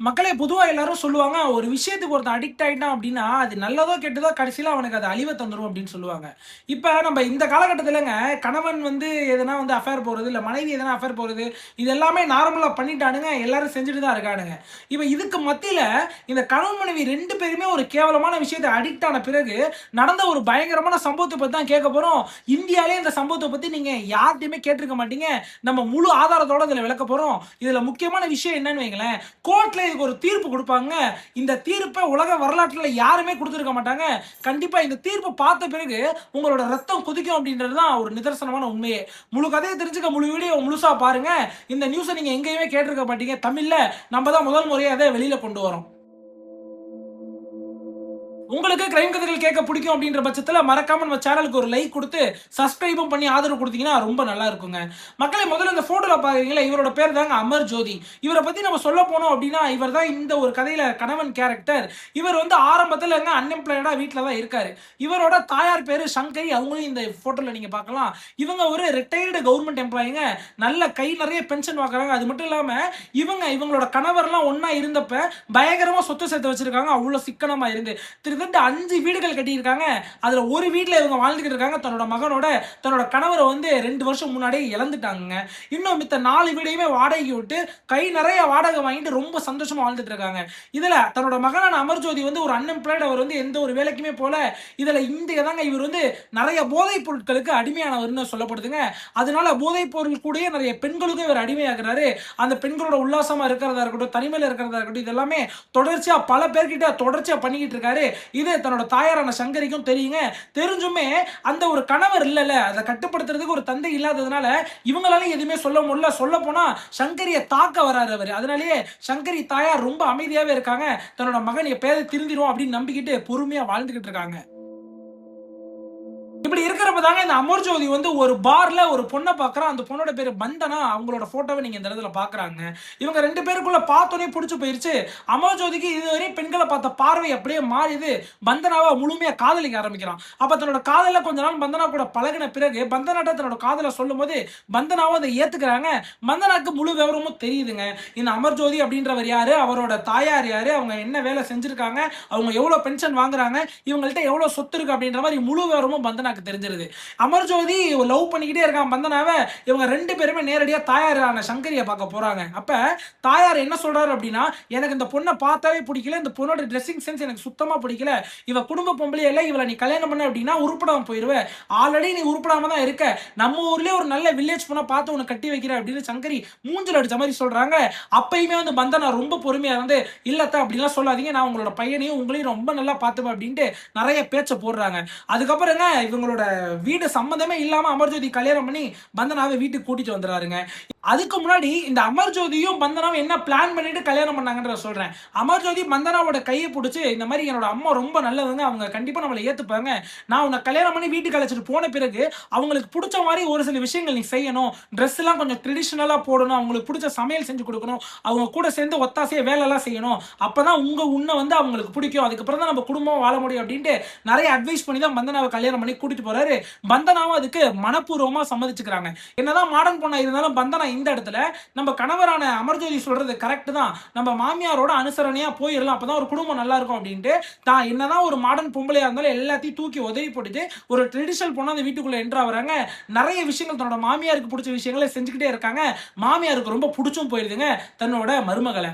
மக்களே பொதுவா எல்லாரும் சொல்லுவாங்க, ஒரு விஷயத்துக்கு ஒருத்தன் அடிக்ட் ஆயிட்டான் அப்டின்னா, அது நல்லதோ, கெட்டதோ கடைசில அவனுக்கு அது அழிவ தந்துரும் அப்டின்னு சொல்லுவாங்க. இப்ப நம்ம இந்த காலகட்டத்துலங்க கணவன் வந்து எதனா வந்து அஃபேர் போறது, இல்ல மனைவி எதனா அஃபேர் போறது, இது எல்லாமே நார்மலா பண்ணிட்டானுங்க. எல்லாரும் செஞ்சுட்டு தான் இருக்கானுங்க. இப்ப இதுக்கு மத்தியில இந்த கணவன், மனைவி 2 பேருமே ஒரு கேவலமான விஷயத்த அடிக்ட் ஆன பிறகு, நடந்த ஒரு பயங்கரமான சம்பவத்த பத்தி தான் கேட்க போறோம். இந்தியாலயே இந்த சம்பவத்த பத்தி நீங்க யார்ட்டயுமே கேட்டுருக்க மாட்டீங்க. நம்ம முழு ஆதாரத்தோட இதுல விளக்க போறோம். இதுல முக்கியமான விஷயம் என்னன்னு வைங்களேன், கோர்ட்ல இதுக்கு ஒரு தீர்ப்பு குடுப்பாங்க. இந்த தீர்ப்ப உலக வரலாற்றுல யாருமே குடுத்திருக்க மாட்டாங்க. கண்டிப்பா இந்த தீர்ப்ப பார்த்த பிறகு உங்களோட ரத்தம் கொதிக்கும் அப்படின்றது தான் ஒரு நிதர்சனமான உண்மையே. முழு கதைய தெரிஞ்சுக்க முழு வீடியோ முழுசா பாருங்க. இந்த நியூஸ நீங்க எங்கேயுமே கேட்டிருக்க மாட்டீங்க. தமிழ்ல நம்ம தான் முதல் முறையா அத வெளியில கொண்டு வரோம். உங்களுக்கு கிரைம் கதைகள் கேட்க பிடிக்கும் அப்படின்ற பட்சத்துல மறக்காம நம்ம சேனலுக்கு ஒரு லைக் கொடுத்து சப்ஸ்கிரைபும் பண்ணி ஆதரவு கொடுத்தீங்கன்னா ரொம்ப நல்லா இருக்குங்க. மக்களே முதல்ல இந்த போட்டோல பாக்குறீங்களா, இவரோட பேர் தாங்க அமர் ஜோதி. இவரை பத்தி நம்ம சொல்ல போனோம் அப்படின்னா, இவர் தான் இந்த ஒரு கதையில கணவன் கேரக்டர். இவர் வந்து ஆரம்பத்துல அன்எம்ப்ளாய்டா வீட்ல தான் இருக்காரு. இவரோட தாயார் பேரு சங்கரி. அவங்களும் இந்த போட்டோல நீங்க பார்க்கலாம். இவங்க ஒரு ரிட்டையர்டு கவர்மெண்ட் எம்ப்ளாயிங்க. நல்ல கை நிறைய பென்ஷன் வாங்குறாங்க. அது மட்டும் இல்லாம இவங்களோட கணவர்லாம் ஒண்ணா இருந்தப்ப பயங்கரமா சொத்து சேர்த்து வச்சிருக்காங்க. அவ்வளவு சிக்கனமா இருந்து கிட்டத்தட்ட 5 வீடுகள் கட்டியிருக்காங்க. அதுல ஒரு வீட்ல இவங்க வாழ்ந்துகிட்டு இருக்காங்க. தன்னோட மகனோட தன்னோட கணவரை வந்து 2 வருஷம் முன்னாடியே இழந்துட்டாங்க. இன்னும் மித்த 4 வீடையுமே வாடகைக்கு விட்டு கை நிறைய வாடகை வாங்கிட்டு ரொம்ப சந்தோஷமா வாழ்ந்துட்டு இருக்காங்க. இதுல தன்னோட மகனான அமர்ஜோதி வந்து ஒரு அன்எம்ப்ளாய்டு. அவர் வந்து எந்த ஒரு வேலைக்குமே போல. இதுல இங்க தாங்க இவர் வந்து நிறைய போதைப் பொருட்களுக்கு அடிமையானவர்னு சொல்லப்படுதுங்க. அதனால போதைப் பொருள் கூடயே நிறைய பெண்களுக்கும் இவர் அடிமையாகிறாரு. அந்த பெண்களோட உல்லாசமா இருக்கிறதா இருக்கட்டும், தனிமையில இருக்கிறதா இருக்கட்டும், இதெல்லாமே தொடர்ச்சியா பல பேர்கிட்ட தொடர்ச்சியா பண்ணிக்கிட்டு இருக்காரு. இது தன்னோட தாயாரான சங்கரிக்கும் தெரியுங்க. தெரிஞ்சுமே அந்த ஒரு கணவர் இல்லல, அதை கட்டுப்படுத்துறதுக்கு ஒரு தந்தை இல்லாததுனால இவங்களால எதுவுமே சொல்ல முடியல. சொல்ல போனா சங்கரிய தாக்க வராரு அவரு. அதனாலேயே சங்கரி தாயார் ரொம்ப அமைதியாவே இருக்காங்க. தன்னோட மகன் எப்பயாவது திருந்திரும் அப்படின்னு நம்பிக்கிட்டு பொறுமையா வாழ்ந்துகிட்டு இருக்காங்க. இப்படி இருக்கிறப்ப தாங்க இந்த அமர்ஜோதி வந்து ஒரு பார்ல ஒரு பொண்ண பார்க்குறான். அந்த பொண்ணோட பேரு பந்தனா. அவங்களோட ஃபோட்டோவ நீங்க இந்த இடத்துல பார்க்குறாங்க. இவங்க 2 பேருக்குள்ள பார்த்தோனே புடிச்சு போயிருச்சு. அமர்ஜோதிக்கு இதுவரையும் பெண்கள பார்த்த பார்வை அப்படியே மாறிது. பந்தனாவ முழுமையா காதலிக்க ஆரம்பிக்கிறான். அப்ப தன்னோட காதல்ல கொஞ்ச நாள் பந்தனா கூட பழகுன பிறகு பந்தனாட்ட தன்னோட காதல சொல்லும்போது பந்தனாவும் அதை ஏத்துக்கிறாங்க. பந்தனாக்கு முழு விவரமும் தெரியுதுங்க. இந்த அமர்ஜோதி அப்படின்றவர் யாரு, அவரோட தாயார் யாரு, அவங்க என்ன வேலை செஞ்சிருக்காங்க, அவங்க எவ்வளவு பென்ஷன் வாங்குறாங்க, இவங்கள்ட்ட எவ்வளவு சொத்து இருக்கு அப்படின்ற மாதிரி முழு விவரமும் பந்தனா தெரிஞ்சிருது. அமர்ஜோதி லவ் பண்ணிக்கிட்டே இருக்கான் பந்தனாவை. இவங்க 2 பேருமே நேரடியா தாயாரான சங்கரிய பார்க்க போறாங்க. அப்ப தாயார் என்ன சொல்றாரு அப்படின்னா, எனக்கு இந்த பொண்ணை பார்த்தாவே பிடிக்கல. இந்த பொண்ணோட ட்ரெஸ்ஸிங் சென்ஸ் எனக்கு சுத்தமா பிடிக்கல. இவ குடும்ப பொம்பளை இல்ல. இவளை நீ கல்யாணம் பண்ண அப்படின்னா உருப்படாம போயிருவ. ஆல்ரெடி நீ உருப்படாம தான் இருக்க. நம்ம ஊர்லயே ஒரு நல்ல வில்லேஜ் பொண்ணை பார்த்து உனக்கு கட்டி வைக்கிற அப்படின்னு சங்கரி மூஞ்சில அடிச்ச மாதிரி சொல்றாங்க. அப்பயுமே வந்து பந்தனா ரொம்ப பொறுமையா இருந்து, இல்லத்த அப்படிலாம் சொல்லாதீங்க, நான் உங்களோட பையனையும் உங்களையும் ரொம்ப நல்லா பார்த்துப்பேன் அப்படின்ட்டு நிறைய பேச்ச போடுறாங்க. அதுக்கப்புறங்க இவங்களோட வீடு சம்மந்தமே இல்லாம அமர்ஜோதி கல்யாணம் பண்ணி பந்தனாவை வீட்டுக்கு கூட்டிட்டு வந்துறாருங்க. அதுக்கு முன்னாடி இந்த அமர்ஜோதியும் பந்தனாவும் என்ன பிளான் பண்ணிட்டு கல்யாணம் பண்ணாங்கன்ற சொல்றேன். அமர்ஜோதி பந்தனாவோட கையை பிடிச்சு, இந்த மாதிரி என்னோட அம்மா ரொம்ப நல்லவங்க, அவங்க கண்டிப்பா நம்மளை ஏத்துப்பாங்க. நான் உன்னை கல்யாணம் பண்ணி வீட்டுக்கு அழைச்சிட்டு போன பிறகு அவங்களுக்கு பிடிச்ச மாதிரி ஒரு சில விஷயங்கள் நீ செய்யணும். ட்ரெஸ் எல்லாம் கொஞ்சம் ட்ரெடிஷனலா போடணும். அவங்களுக்கு பிடிச்ச சமையல் செஞ்சு கொடுக்கணும். அவங்க கூட சேர்ந்து ஒத்தாசையா வேலை எல்லாம் செய்யணும். அப்பதான் உன்னை வந்து அவங்களுக்கு பிடிக்கும். அதுக்கப்புறம் தான் நம்ம குடும்பம் வாழ முடியும் அப்படின்ட்டு நிறைய அட்வைஸ் பண்ணி தான் பந்தனாவை கல்யாணம் பண்ணி கூட்டிட்டு போறாரு. பந்தனாவும் அதுக்கு மனப்பூர்வமா சம்மதிச்சுக்கிறாங்க. என்னதான் மாடர்ன் பொண்ணா இருந்தாலும் பந்தனா இந்த இடத்துல நம்ம கணவரான அமர்ஜோதி சொல்றது கரெக்ட் தான். நம்ம மாமியாரோட அனுசரணையா போயிடலாம். அப்பதான் ஒரு குடும்பம் நல்லா இருக்கும் அப்படின்ட்டு தான் என்னதான் ஒரு மாடர்ன் பொம்பளையா இருந்தாலும் எல்லாத்தையும் தூக்கி உதவி போட்டுட்டு ஒரு ட்ரெடிஷனல் பொண்ணா அந்த வீட்டுக்குள்ள என்ட்ரா வராங்க. நிறைய விஷயங்கள் தன்னோட மாமியாருக்கு பிடிச்ச விஷயங்களை செஞ்சுக்கிட்டே இருக்காங்க. மாமியாருக்கு ரொம்ப பிடிச்சும் போயிருதுங்க தன்னோட மருமகளை.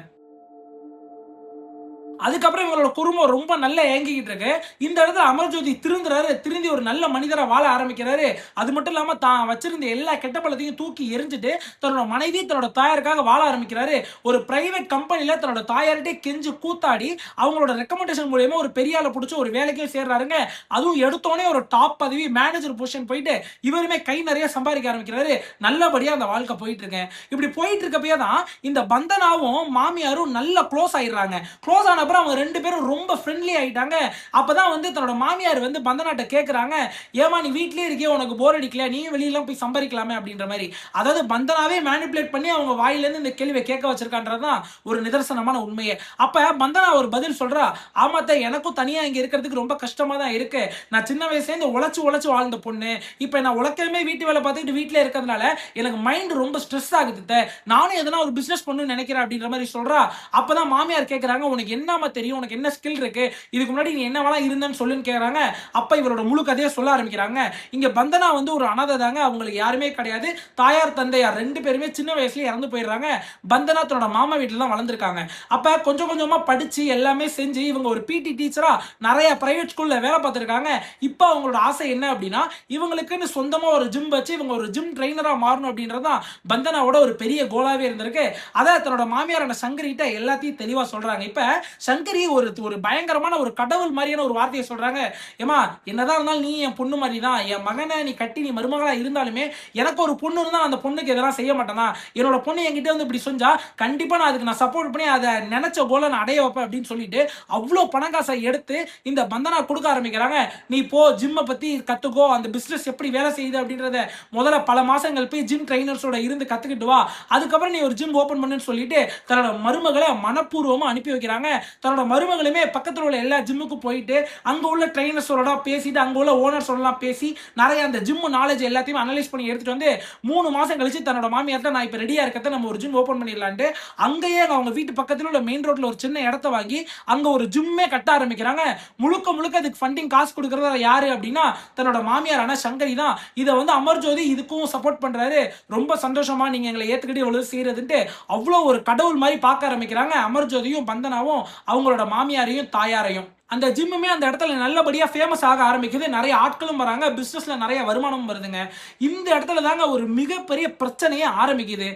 அதுக்கப்புறம் இவங்களோட குடும்பம் ரொம்ப நல்லா ஏங்கிக்கிட்டு இருக்கு. இந்த இடத்துல அமர்ஜோதி திருந்துறாரு. திருந்தி ஒரு நல்ல மனிதரா வாழ ஆரம்பிக்கிறாரு. அது மட்டும் இல்லாம தான் வச்சிருந்த எல்லா கெட்ட பழத்தையும் தூக்கி எரிஞ்சிட்டு தன்னோட மனைவி தன்னோட தாயாருக்காக வாழ ஆரம்பிக்கிறாரு. ஒரு பிரைவேட் கம்பெனில தன்னோட தாயார்கிட்டே கெஞ்சு கூத்தாடி அவங்களோட ரெக்கமெண்டேஷன் மூலமா ஒரு பெரிய ஆளை பிடிச்சி ஒரு வேலைக்கும் சேர்றாருங்க. அதுவும் எடுத்தோடனே ஒரு டாப் பதவி மேனேஜர் பொசிஷன் போயிட்டு இவருமே கை நிறைய சம்பாதிக்க ஆரம்பிக்கிறாரு. நல்லபடியா அந்த வாழ்க்கை போயிட்டு இருக்கு. இப்படி போயிட்டு இருக்கப்பயே தான் இந்த பந்தனாவும் மாமியாரும் நல்ல க்ளோஸ் ஆயிடுறாங்க. க்ளோஸ் ஆன அதுக்கப்புறம் அவங்க 2 பேரும் ரொம்ப ஃப்ரெண்ட்லி ஆயிட்டாங்க. அப்பதான் வந்து தன்னோட மாமியார் வந்து பந்தனாட்ட கேக்குறாங்க, ஏமா நீ வீட்லயே இருக்கியே உனக்கு போர் அடிக்கல, நீயும் வெளியெல்லாம் போய் சம்பாதிக்கலாமே அப்படின்ற மாதிரி. அதாவது பந்தனாவே மேனிபுலேட் பண்ணி அவங்க வாயிலிருந்து இந்த கேள்வியை கேட்க வச்சிருக்கான்றதுதான் ஒரு நிதர்சனமான உண்மையே. அப்ப பந்தனா ஒரு பதில் சொல்றா, ஆமாத்த எனக்கும் தனியா இங்க இருக்கிறதுக்கு ரொம்ப கஷ்டமா தான் இருக்கு. நான் சின்ன வயசுல இருந்து உழைச்சு உழைச்சு வாழ்ந்த பொண்ணு. இப்ப நான் உழைக்கவே வீட்டு வேலை பார்த்துக்கிட்டு வீட்ல இருக்கிறதுனால எனக்கு மைண்ட் ரொம்ப ஸ்ட்ரெஸ் ஆகுது. நானும் எதனா ஒரு பிசினஸ் பண்ணணும்னு நினைக்கிறேன் அப்படின்ற மாதிரி சொல்றா. அப்பதான் மாமியார் கேக்குறாங்க, உனக்கு என்னமா தெரியும், உனக்கு என்ன ஸ்கில் இருக்கு, இதுக்கு முன்னாடி நீ என்னவெல்லாம் இருந்தேன்னு சொல்லுன்னு கேக்குறாங்க. அப்ப இவரோட முழு கதையை சொல்ல ஆரம்பிக்கிறாங்க. இங்க பந்தனா வந்து ஒரு அனாதை தாங்க, அவங்களுக்கு யாருமே கிடையாது. தாயார் தந்தையார் 2 பேருமே சின்ன வயசுல இறந்து போயிடுறாங்க. பந்தனா தன்னோட மாமா வீட்டுல தான் வளர்ந்துருக்காங்க. அப்ப கொஞ்சம் கொஞ்சமா படிச்சு எல்லாமே செஞ்சு இவங்க ஒரு பிடி டீச்சரா நிறைய பிரைவேட் ஸ்கூல்ல வேலை பார்த்திருக்காங்க. இப்ப அவங்களோட ஆசை என்ன அப்படின்னா, இவங்களுக்குன்னு சொந்தமா ஒரு ஜிம் வச்சு இவங்க ஒரு ஜிம் ட்ரெயினரா மாறணும் அப்படின்றதுதான் பந்தனாவோட ஒரு பெரிய கோலாவே இருந்திருக்கு. அதை தன்னோட மாமியாரான சங்கரிட்ட எல்லாத்தையும் தெளிவா சொல்றாங்க. இப்ப சங்கரி ஒரு பயங்கரமான ஒரு கடவுள் மாதிரியான ஒரு வார்த்தையை சொல்றாங்க. ஏமா என்னதான் இருந்தாலும் நீ என் பொண்ணு மாதிரி தான், என் மகனை நீ கட்டி நீ மருமகளா இருந்தாலுமே எனக்கு ஒரு பொண்ணு இருந்தா அந்த பொண்ணுக்கு எதெல்லாம் செய்ய மாட்டேனா, என்னோட பொண்ணு என்கிட்ட வந்து இப்படி செஞ்சா கண்டிப்பா நான் அதுக்கு நான் சப்போர்ட் பண்ணி அதை நினைச்ச கோலை நான் அடைய வைப்பேன் அப்படின்னு சொல்லிட்டு அவ்வளோ பணங்காசை எடுத்து இந்த பந்தனா கொடுக்க ஆரம்பிக்கிறாங்க. நீ போ ஜிம்மை பத்தி கத்துக்கோ, அந்த பிசினஸ் எப்படி வேலை செய்யுது அப்படின்றத முதல்ல பல மாசங்கள் போய் ஜிம் ட்ரைனர்ஸோட இருந்து கத்துக்கிட்டு வா, அதுக்கப்புறம் நீ ஒரு ஜிம் ஓபன் பண்ணுன்னு சொல்லிட்டு தன்னோட மருமகளை மனப்பூர்வமா அனுப்பி வைக்கிறாங்க. தன்னோட மருமகளுமே பக்கத்தில் உள்ள எல்லா ஜிம்முக்கும் போயிட்டு அங்க உள்ள ட்ரைனர்ஸோட பேசிட்டு அங்க உள்ள ஓனர்ஸோட பேசி நிறைய அந்த ஜிம் நாலேஜ் எல்லாத்தையும் அனலைஸ் பண்ணி எடுத்துட்டு வந்து 3 மாசம் கழிச்சு தன்னோட மாமியார்ட்ட நான் இப்ப ரெடியா இருக்கத நம்ம ஒரு ஜிம் ஓபன் பண்ணிடலான்ட்டு அங்கேயே அவங்க வீட்டு பக்கத்துல உள்ள மெயின் ரோட்ல ஒரு சின்ன இடத்த வாங்கி அங்க ஒரு ஜிம்மே கட்ட ஆரம்பிக்கிறாங்க. முழுக்க முழுக்க அதுக்கு ஃபண்டிங் காசு கொடுக்கறதா யாரு அப்படின்னா தன்னோட மாமியாரான சங்கரி தான். இதை வந்து அமர்ஜோதி இதுக்கும் சப்போர்ட் பண்றாரு. ரொம்ப சந்தோஷமா நீங்க எங்களை ஏத்துக்கிட்டு இவ்வளவு செய்யறதுன்ட்டு அவ்வளவு ஒரு கடவுள் மாதிரி பார்க்க ஆரம்பிக்கிறாங்க அமர்ஜோதியும் பந்தனாவும் அவங்களோட மாமியாரையும் தாயாரையும். அந்த ஜிம்முமே அந்த இடத்துல நல்லபடியா ஃபேமஸ் ஆக ஆரம்பிக்குது. நிறைய ஆட்களும் வராங்க, பிசினஸ்ல நிறைய வருமானமும் வருதுங்க. இந்த இடத்துல தாங்க ஒரு மிகப்பெரிய பிரச்சனையே ஆரம்பிக்குது.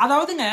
அதாவதுங்க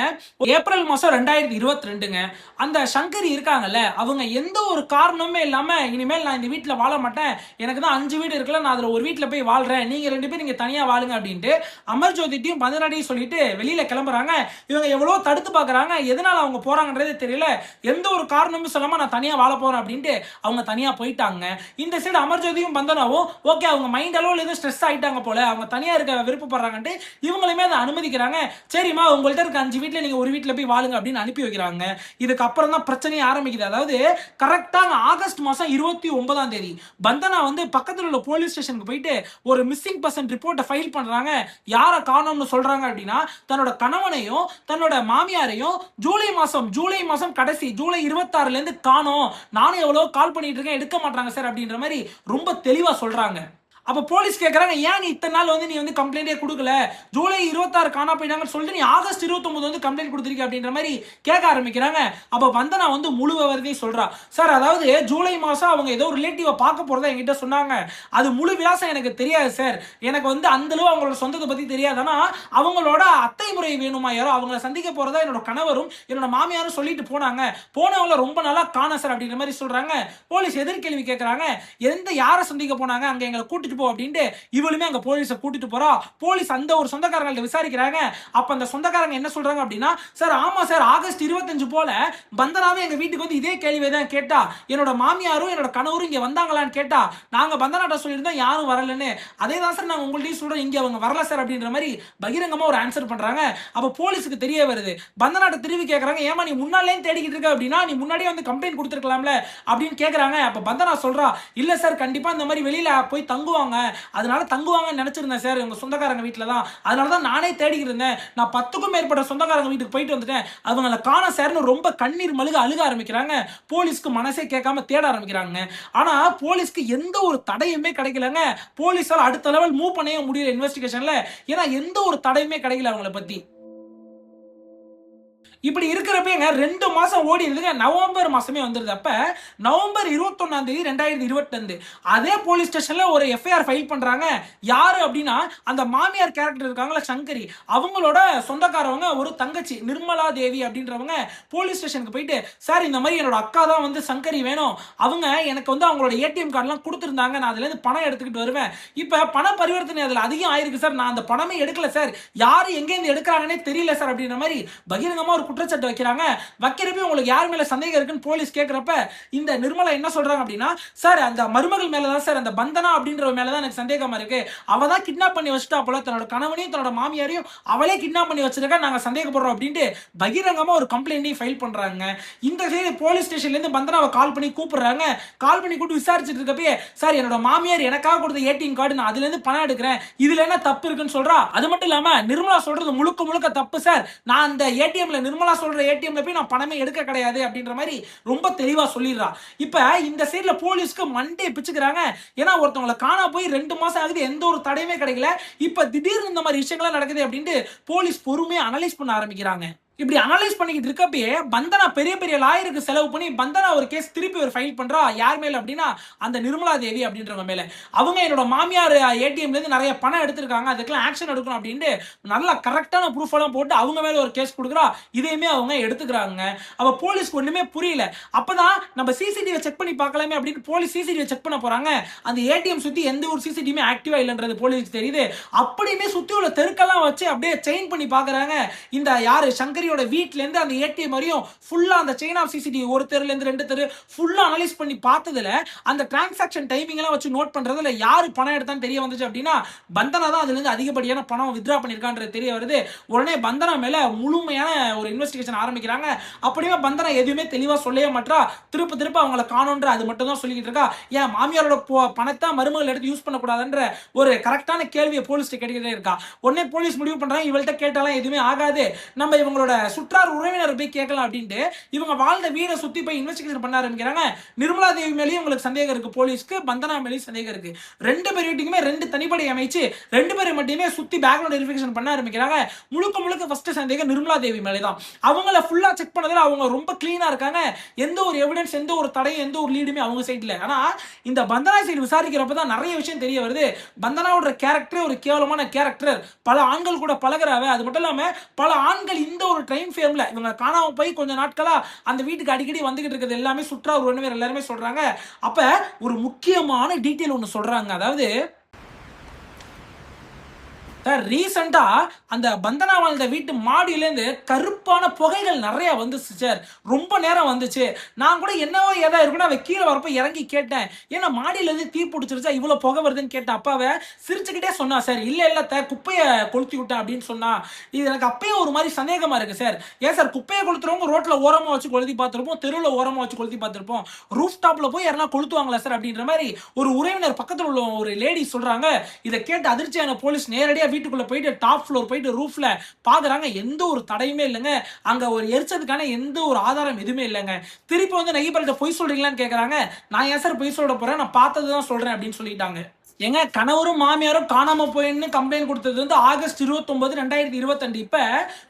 ஏப்ரல் மாசம் 2022ங்க அந்த சங்கரி இருக்காங்கல்ல, அவங்க எந்த ஒரு காரணமே இல்லாம இனிமேல் நான் இந்த வீட்டுல வாழ மாட்டேன், எனக்கு தான் 5 வீடு இருக்குல்ல, நான் அதுல ஒரு வீட்டுல போய் வாழ்றேன், நீங்க 2 பேரும் இங்க தனியா வாழுங்க அப்படின்ட்டு அமர்ஜோதிட்டையும் பந்தனாட்டையும் சொல்லிட்டு வெளியில கிளம்புறாங்க. இவங்க எவ்வளவு தடுத்து பாக்குறாங்க, எதனால அவங்க போறாங்கன்றதே தெரியல. எந்த ஒரு காரணமும் சொல்லாம நான் தனியா வாழ போறேன் அப்படின்ட்டு அவங்க தனியா போயிட்டாங்க. இந்த சைடு அமர்ஜோதியும் பந்தனாவும் ஓகே அவங்க மைண்ட் அளவுல எதுவும் ஸ்ட்ரெஸ் ஆயிட்டாங்க போல, அவங்க தனியா இருக்க விருப்பப்படுறாங்கன்ட்டு இவங்களுமே அதை அனுமதிக்கிறாங்க. சரிம்மா உங்கள்ட்ட இருக்க 5 வீட்டுல நீங்க ஒரு வீட்டுல போய் வாழுங்க அப்படின்னு அனுப்பி வைக்கிறாங்க. இதுக்கு அப்புறம் தான் பிரச்சனையே ஆரம்பிக்குது. அதாவது கரெக்டா ஆகஸ்ட் மாசம் 29ஆம் தேதி பந்தனா வந்து பக்கத்துல உள்ள போலீஸ் ஸ்டேஷனுக்கு போயிட்டு ஒரு மிஸ்ஸிங் பர்சன் ரிப்போர்ட்டை ஃபைல் பண்றாங்க. யார காணோம்னு சொல்றாங்க அப்படின்னா தன்னோட கணவனையும் தன்னோட மாமியாரையும் ஜூலை மாசம் கடைசி ஜூலை 26ல இருந்து காணோம், நானும் எவ்வளவு கால் பண்ணிட்டு இருக்கேன் எடுக்க மாட்டாங்க சார் அப்படின்ற மாதிரி ரொம்ப தெளிவா சொல்றாங்க. அப்ப போலீஸ் கேக்குறாங்க, ஏன் நீ இத்தனை நாள் வந்து நீ வந்து கம்ப்ளைண்டே கொடுக்கல, ஜூலை 26 காணா போயிட்டாங்கன்னு சொல்லிட்டு நீ ஆகஸ்ட் 29 வந்து கம்ப்ளைண்ட் கொடுத்திருக்க அப்படின்ற மாதிரி கேட்க ஆரம்பிக்கிறாங்க. அப்ப வந்தனா வந்து முழு விவரத்தையும் சொல்றா. சார் அதாவது ஜூலை மாசம் அவங்க ஏதோ ரிலேட்டிவ பார்க்க போறதா என்கிட்ட சொன்னாங்க, அது முழு விலாசம் எனக்கு தெரியாது சார், எனக்கு வந்து அந்த அளவு அவங்களோட சொந்தத்தை பத்தி தெரியாது, ஆனா அவங்களோட அத்தை முறை வேணுமா யாரோ அவங்கள சந்திக்க போறதா என்னோட கணவரும் என்னோட மாமியாரும் சொல்லிட்டு போனாங்க, போனவங்கள ரொம்ப நாளா காண சார் அப்படின்ற மாதிரி சொல்றாங்க. போலீஸ் எதிர்கேள்வி கேட்கறாங்க, யாரை சந்திக்க போனாங்க, அங்க எங்களை கூட்டிட்டு போ அப்படின்ட்டு இவளுமே அங்க போலீஸை கூட்டிட்டு போறா. போலீஸ் அந்த ஒரு சொந்தக்காரங்கள்ட்ட விசாரிக்கிறாங்க. அப்ப அந்த சொந்தக்காரங்க என்ன சொல்றாங்க அப்படின்னா, சார் ஆமா சார் ஆகஸ்ட் 25 போல பந்தனாவே எங்க வீட்டுக்கு வந்து இதே கேள்வியை தான் கேட்டா, என்னோட மாமியாரும் என்னோட கணவரும் இங்க வந்தாங்களான்னு கேட்டா நாங்க பந்தனாட்ட சொல்லியிருந்தோம் யாரும் வரலன்னு, அதே தான் சார் நாங்க உங்கள்ட்டையும் சொல்றோம் இங்க அவங்க வரல சார் அப்படின்ற மாதிரி பகிரங்கமா ஒரு ஆன்சர் பண்றாங்க. அப்ப போலீஸுக்கு தெரிய வருது. பந்தனாட்ட திரும்பி கேட்கறாங்க, ஏமா நீ முன்னாலே தேடிக்கிட்டு இருக்க அப்படின்னா நீ முன்னாடியே வந்து கம்ப்ளைண்ட் கொடுத்துருக்கலாம்ல அப்படின்னு கேட்கறாங்க. அப்ப பந்தனா சொல்றா, இல்ல சார் கண்டிப்பா இந்த மாதிரி வெளியில போய் தங்குவாங்க, அதனால தங்குவாங்கன்னு நினைச்சிருந்தேன் சார் உங்க சொந்தக்காரங்க வீட்டுல தான், அதனால தான் நானே தேடிக்கிட்டு இருந்தேன், நான் 10க்கும் மேற்பட்ட சொந்தக்காரங்க வீட்டுக்கு போயிட்டு வந்துட்டேன், அவங்கள காண சார்னு ரொம்ப கண்ணீர் மல்க அழுக ஆரம்பிக்கிறாங்க. போலீஸ்க்கு மனசே கேட்காம தேட ஆரம்பிக்கிறாங்க. ஆனா போலீஸ்க்கு எந்த ஒரு தடையுமே கிடைக்கலங்க. போலீஸால அடுத்த லெவல் மூவ் பண்ணவே முடியல இன்வெஸ்டிகேஷன்ல, ஏன்னா எந்த ஒரு தடையுமே கிடைக்கல அவங்கள பத்தி. இப்படி இருக்கிறப்பங்க 2 மாசம் ஓடி இருந்துங்க, நவம்பர் மாசமே வந்துருது. அப்ப நவம்பர் 21ஆம் தேதி 2022 அதே போலீஸ் ஸ்டேஷன்ல ஒரு எஃப்ஐஆர் ஃபைல் பண்றாங்க. யாரு அப்படின்னா அந்த மாமியார் கேரக்டர் இருக்காங்களா சங்கரி, அவங்களோட சொந்தக்காரவங்க ஒரு தங்கச்சி நிர்மலா தேவி அப்படின்றவங்க போலீஸ் ஸ்டேஷனுக்கு போயிட்டு, சார் இந்த மாதிரி என்னோட அக்கா தான் வந்து சங்கரி வேணும், அவங்க எனக்கு வந்து அவங்களோட ஏடிஎம் கார்டுலாம் கொடுத்துருந்தாங்க, நான் அதுல இருந்து பணம் எடுத்துக்கிட்டு வருவேன், இப்ப பண பரிவர்த்தனை அதுல அதிகம் ஆயிருக்கு சார், நான் அந்த பணமே எடுக்கல சார், யாரு எங்க இருந்து எடுக்கிறாங்கன்னே தெரியல சார் அப்படின்ற மாதிரி பகிரங்கமா ஒரு குற்றச்சாட்டு வைக்கிறாங்க. வைக்கிறப்ப உங்களுக்கு யார் மேல சந்தேகம் இருக்குன்னு போலீஸ் கேட்கிறப்ப இந்த நிர்மலா என்ன சொல்றாங்க அப்படின்னா, சார் அந்த மருமகள் மேலதான் சார், அந்த பந்தனா அப்படின்றவ மேலதான் எனக்கு சந்தேகமா இருக்கு. அவ தான் கிட்னாப் பண்ணி வச்சுட்டா போல, தன்னோட கணவனையும் தன்னோட மாமியாரையும் அவளே கிட்னாப் பண்ணி வச்சிருக்கா, நாங்க சந்தேகப்படுறோம் அப்படின்ட்டு பகிரங்கமா ஒரு கம்ப்ளைண்ட்டையும் ஃபைல் பண்றாங்க. இந்த சைடு போலீஸ் ஸ்டேஷன்ல இருந்து பந்தனாவை கால் பண்ணி கூப்பிடுறாங்க. கால் பண்ணி கூப்பிட்டு விசாரிச்சுட்டு இருக்கப்பே, சார் என்னோட மாமியார் எனக்காக கொடுத்த ஏடிஎம் கார்டு, நான் அதுல இருந்து பணம் எடுக்கிறேன், இதுல என்ன தப்பு இருக்குன்னு சொல்றா. அது மட்டும் இல்லாம நிர்மலா சொல்றது முழுக்க முழுக்க தப்பு சார், நான் அந்த ஏடிஎம்ல நிர்மலா சொல்ற ஏடிஎம்ல போய் நான் பணமே எடுக்க கிடையாது அப்படின்ற மாதிரி ரொம்ப தெளிவா சொல்லிடுறா. இப்ப இந்த சைடுல போலீஸ்க்கு மண்டே பிச்சுக்கிறாங்க. ஏன்னா ஒருத்தவங்களை காணா போய் 2 மாசம் ஆகுது, எந்த ஒரு தடையுமே கிடைக்கல. இப்ப திடீர்னு இந்த மாதிரி விஷயங்கள்லாம் நடக்குது அப்படின்ட்டு போலீஸ் பொறுமையா அனலைஸ் பண்ண ஆரம்பிக்கிறாங்க. இப்படி அனலைஸ் பண்ணிக்கிட்டு இருக்கப்பயே பந்தனா பெரிய பெரிய லாயருக்கு செலவு பண்ணி பந்தனா ஒரு கேஸ் திருப்பி ஒரு ஃபைல் பண்றா. யார் மேல அப்படின்னா அந்த நிர்மலா தேவி அப்படின்றவங்க மேல. அவங்க என்னோட மாமியார் ஏடிஎம்ல இருந்து நிறைய பணம் எடுத்திருக்காங்க, அதுக்கெல்லாம் ஆக்ஷன் எடுக்கணும் அப்படின்ட்டு நல்லா கரெக்டான ப்ரூஃப் எல்லாம் போட்டு அவங்க மேல ஒரு கேஸ் கொடுக்குறா. இதையுமே அவங்க எடுத்துக்கிறாங்க. அப்ப போலீஸ்க்கு ஒண்ணுமே புரியல. அப்பதான் நம்ம சிசிடிவி செக் பண்ணி பார்க்கலாமே அப்படின்னு போலீஸ் சிசிடிவி செக் பண்ண போறாங்க. அந்த ஏடிஎம் சுத்தி எந்த ஒரு சிசிடிவி ஆக்டிவா இல்லைன்றது போலீஸ்க்கு தெரியுது. அப்படியுமே சுத்தி உள்ள தெருக்கெல்லாம் வச்சு அப்படியே செயின் பண்ணி பாக்குறாங்க. இந்த யாரு சங்கரி வீட்ல இருந்து அந்த ஏடிஎம் வரையும் ஃபுல்லா அந்த செயின் ஆஃப் சிசிடிவி ஒரு தெருல இருந்து 2 தெரு ஃபுல்லா அனலைஸ் பண்ணி பார்த்ததுல அந்த டிரான்சாக்ஷன் டைமிங் எல்லாம் வச்சு நோட் பண்றதுல யாரு பணம் எடுத்தான்னு தெரிய வந்துச்சு அப்படின்னா பந்தனா தான் அதுல இருந்து அதிகப்படியான பணம் வித்ரா பண்ணிருக்கான்றது தெரிய வருது. உடனே பந்தனா மேல முழுமையான ஒரு இன்வெஸ்டிகேஷன் ஆரம்பிக்கிறாங்க. அப்படியே பந்தனா எதுவுமே தெளிவா சொல்லவே மாட்டா. திருப்ப அவங்கள காணோன்ற அது மட்டும் தான் சொல்லிக்கிட்டு இருக்கா. ஏன் மாமியாரோட பணத்தை மருமகள் எடுத்து யூஸ் பண்ணக்கூடாதுன்ற ஒரு கரெக்டான கேள்வியை போலீஸ் கேட்டுக்கிட்டே இருக்கா. உடனே போலீஸ் முடிவு பண்றாங்க, இவள்கிட்ட கேட்டாலும் எதுவுமே ஆகாது, நம்ம இவங்களோட சுற்றார் உறவினர் போய் கேட்கலாம் அப்படின்ட்டு இவங்க வாழ்ந்த வீட சுத்தி போய் இன்வெஸ்டிகேஷன் பண்ண ஆரம்பிக்கிறாங்க. நிர்மலா தேவி மேலேயும் உங்களுக்கு சந்தேகம் இருக்கு, போலீஸ்க்கு பந்தனா மேலேயும் சந்தேகம் இருக்கு. 2 பேர்கிட்டயுமே 2 தனிப்படை அமைச்சு 2 பேரை மட்டுமே சுத்தி பேக்ரவுண்ட் வெரிஃபிகேஷன் பண்ண ஆரம்பிக்கிறாங்க. முழுக்க ஃபர்ஸ்ட் சந்தேகம் நிர்மலா தேவி மேலே தான். அவங்கள ஃபுல்லா செக் பண்ணதுல அவங்க ரொம்ப கிளீனா இருக்காங்க. எந்த ஒரு எவிடன்ஸ், எந்த ஒரு தடையும், எந்த ஒரு லீடுமே அவங்க சைடுல. ஆனா இந்த பந்தனா சைடு விசாரிக்கிறப்ப தான் நிறைய விஷயம் தெரிய வருது. பந்தனாவோட கேரக்டர் ஒரு கேவலமான கேரக்டர், பல ஆண்கள் கூட பழகுறாவ. அது மட்டும் இல்லாம பல ஆண்கள் இந்த ஒரு டைம் ஃப்ரேம்ல இவங்க காணாம போய் கொஞ்ச நாட்களா அந்த வீட்டுக்கு அடிக்கடி வந்துகிட்டு இருக்கிறது எல்லாமே சுற்றார் உறவினர் எல்லாருமே சொல்றாங்க. அப்ப ஒரு முக்கியமான டீடைல் ஒன்னு சொல்றாங்க. அதாவது ரீசெண்டா அந்த பந்தனா வாழ்ந்த வீட்டு மாடியிலேருந்து கருப்பான புகைகள் நிறைய வந்துச்சு சார். ரொம்ப நேரம் வந்துச்சு. நான் கூட என்னவோ ஏதா இருக்குன்னா அவ கீழே வரப்ப இறங்கி கேட்டேன், ஏன்னா மாடியிலேருந்து தீ பிடிச்சிருச்சா இவ்வளவு புகை வருதுன்னு கேட்டேன். அப்பாவை சிரிச்சுக்கிட்டே சொன்னா, சார் இல்ல குப்பையை கொளுத்தி விட்டேன் அப்படின்னு சொன்னா. இது எனக்கு அப்பயே ஒரு மாதிரி சந்தேகமா இருக்கு சார். ஏன் சார் குப்பையை கொளுத்துறவங்க ரோட்ல ஓரமா வச்சு கொளுத்தி பார்த்திருப்போம், தெருவில் ஓரமா வச்சு கொளுத்தி பார்த்திருப்போம், ரூஃப் டாப்ல போய் யாரா கொளுத்துவாங்களா சார் அப்படின்ற மாதிரி ஒரு உறவினர் பக்கத்தில் உள்ள ஒரு லேடி சொல்றாங்க. இதை கேட்டு அதிர்ச்சியான போலீஸ் நேரடியா வீட்டுக்குள்ள போயிட்டு டாப் ஃப்ளோர் போயிட்டு ரூஃப்ல பாக்குறாங்க. எந்த ஒரு தடையுமே இல்லைங்க. அங்க ஒரு எரிச்சதுக்கான எந்த ஒரு ஆதாரம் எதுவுமே இல்லைங்க. திருப்பி வந்து நெய்பர்கிட்ட பொய் சொல்றீங்களான்னு கேக்குறாங்க. நான் ஏன் சார் பொய் சொல்ல போறேன், நான் பார்த்ததுதான் சொல்றேன் அப்படின்னு சொல்லிட்டாங்க. எங்க கணவரும் மாமியாரும் காணாம போயின்னு கம்ப்ளைண்ட் கொடுத்தது வந்து ஆகஸ்ட் 29, 2022. இப்ப